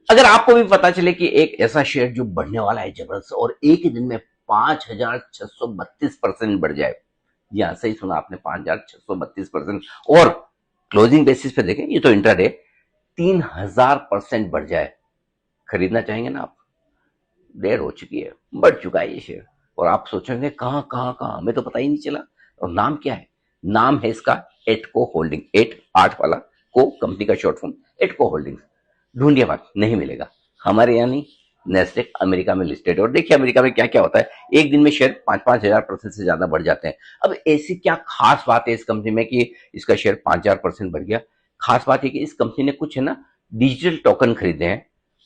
अगर आपको भी पता चले कि एक ऐसा शेयर जो बढ़ने वाला है जबरदस्त और एक ही दिन में 5,632% बढ़ जाए, या सही सुना आपने, 5,632%, और क्लोजिंग बेसिस पे देखें, ये तो इंट्राडे, 3,000% बढ़ जाए, खरीदना चाहेंगे ना आप? देर हो चुकी है, बढ़ चुका है ये शेयर। और आप सोचेंगे कहां कहां कहां, हमें तो पता ही नहीं चला। और नाम क्या है? नाम है इसका एटको होल्डिंग, 8 वाला, को कंपनी का शॉर्ट फॉर्म, एटको होल्डिंग्स। ढूंढिए बात, नहीं मिलेगा। हमारे यहाँ नहीं, नेस्डेक अमेरिका में लिस्टेड है। और देखिए अमेरिका में क्या क्या होता है, एक दिन में शेयर 5,000 से ज्यादा बढ़ जाते हैं। अब ऐसी क्या खास बात है इस कंपनी में कि इसका शेयर 5,000% बढ़ गया? खास बात है कि इस कंपनी ने कुछ है ना डिजिटल टोकन खरीदे हैं,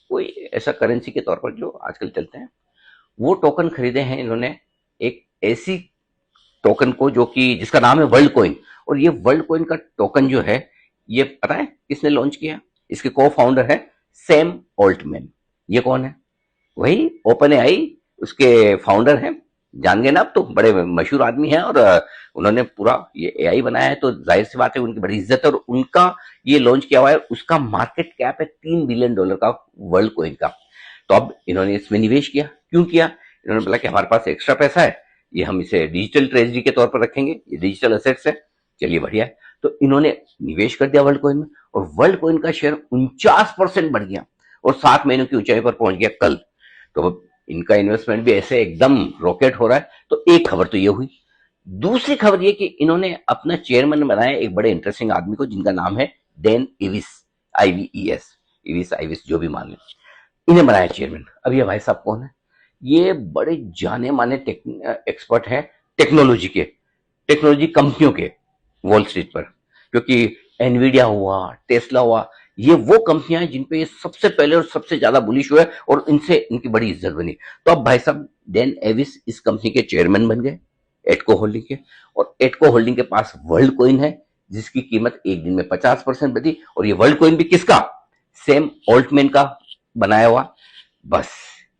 कोई ऐसा करेंसी के तौर पर जो आजकल चलते हैं, वो टोकन खरीदे हैं इन्होंने। एक ऐसी टोकन को जो कि जिसका नाम है वर्ल्ड कॉइन। और ये वर्ल्ड कॉइन का टोकन जो है, ये पता है किसने लॉन्च किया? इसके को फाउंडर है सैम ऑल्टमैन। ये कौन है? वही ओपन एआई, उसके फाउंडर हैं। जान गए ना, अब तो बड़े मशहूर आदमी हैं। और उन्होंने पूरा ये एआई बनाया है, तो जाहिर सी बात है उनकी बड़ी इज्जत है। और उनका ये लॉन्च किया हुआ है, उसका मार्केट कैप है $3 बिलियन का, वर्ल्ड कॉइन का। तो अब इन्होंने इसमें निवेश किया। क्यों किया? इन्होंने बोला कि हमारे पास एक्स्ट्रा पैसा है, ये हम इसे डिजिटल ट्रेजरी के तौर पर रखेंगे, ये डिजिटल एसेट्स है, चलिए बढ़िया है। तो इन्होंने निवेश कर दिया वर्ल्ड कॉइन में, और वर्ल्ड कॉइन का शेयर 49% बढ़ गया, और 7 महीनों की ऊंचाई पर पहुंच गया कल। तो अब इनका इन्वेस्टमेंट भी ऐसे एकदम रॉकेट हो रहा है। तो एक खबर तो ये हुई। दूसरी खबर ये कि इन्होंने अपना चेयरमैन बनाया एक बड़े इंटरेस्टिंग आदमी को, जिनका नाम है डैन इविस, IVES, इविस आइविस जो भी मान लें, इन्हें बनाया चेयरमैन। अब ये भाई साहब कौन है? ये बड़े जाने माने एक्सपर्ट हैं टेक्नोलॉजी के, टेक्नोलॉजी कंपनियों के, वॉल स्ट्रीट पर। क्योंकि एनवीडिया हुआ, टेस्ला हुआ, ये वो कंपनियां हैं जिन पे ये सबसे पहले और सबसे ज्यादा बुलिश हुए, और इनसे इनकी बड़ी इज्जत बनी। तो अब भाई साहब डैन एविस इस कंपनी के चेयरमैन बन गए, एटको होल्डिंग के। और एटको होल्डिंग के पास वर्ल्ड कॉइन है, जिसकी कीमत एक दिन में 50% बढ़ी। और ये वर्ल्ड कॉइन भी किसका? सेम ऑल्टमैन का बनाया हुआ। बस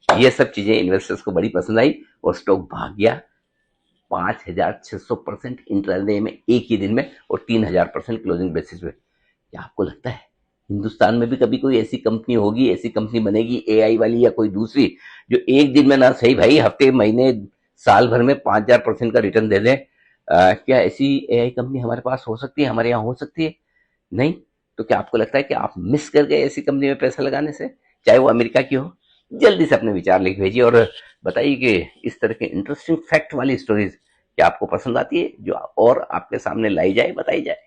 ये सब चीजें इन्वेस्टर्स को बड़ी पसंद आई, और स्टॉक भाग गया 5,600% इंट्राडे में, एक ही दिन में, और 3,000% क्लोजिंग बेसिस पे। क्या आपको लगता है हिंदुस्तान में भी कभी कोई ऐसी कंपनी होगी, ऐसी कंपनी बनेगी एआई वाली या कोई दूसरी, जो एक दिन में ना सही भाई, हफ्ते, महीने, साल भर में 5,000% का रिटर्न दे दे? क्या ऐसी एआई कंपनी हमारे पास हो सकती है, हमारे यहाँ हो सकती है? नहीं। तो क्या आपको लगता है कि आप मिस कर गए ऐसी कंपनी में पैसा लगाने से, चाहे वो अमेरिका की हो? जल्दी से अपने विचार लिख भेजिए, और बताइए कि इस तरह के इंटरेस्टिंग फैक्ट वाली स्टोरीज क्या आपको पसंद आती है, जो और आपके सामने लाई जाए, बताई जाए।